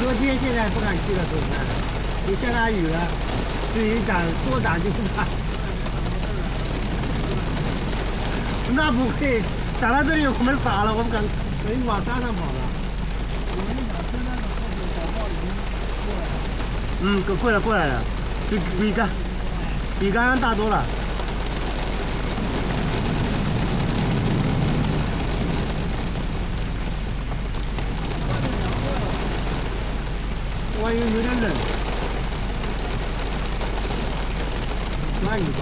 昨天现在不敢去了，是不是？你下大雨了，水多涨就是涨。那不会，涨到这里我们傻了，我们赶紧往山上跑了。我们想现在的后面小报已经过来了。过来了，比刚刚大多了。外面有点冷，转一转。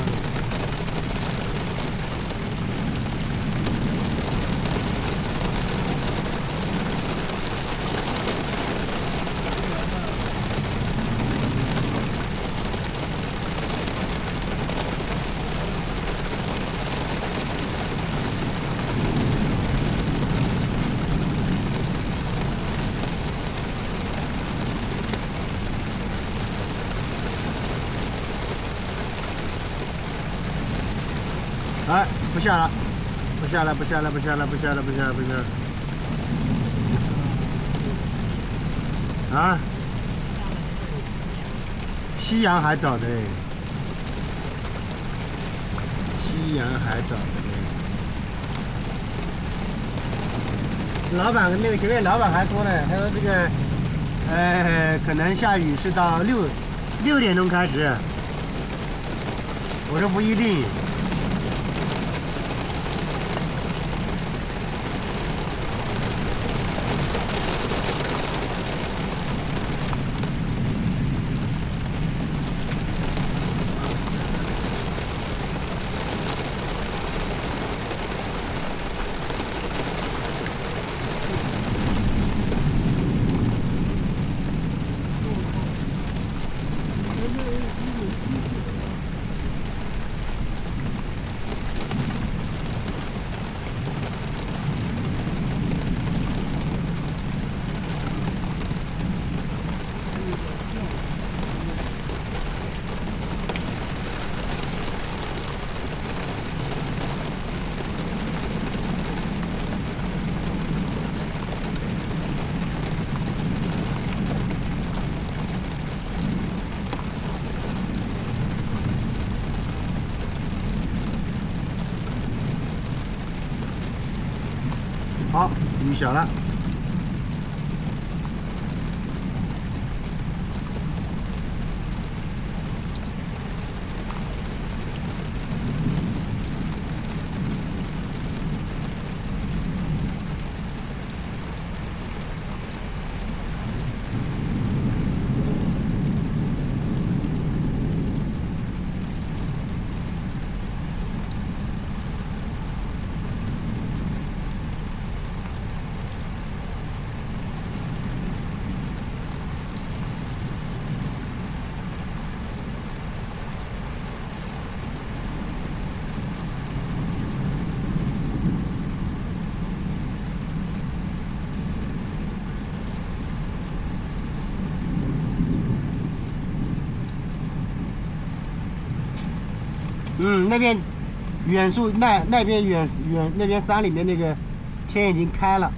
哎，不下了，不下了。啊，夕阳还早的嘞，老板那个前面老板还说呢，他说这个，可能下雨是到6点钟开始。我说不一定。好，雨小了。那边远处那边远那边山里面那个天已经开了。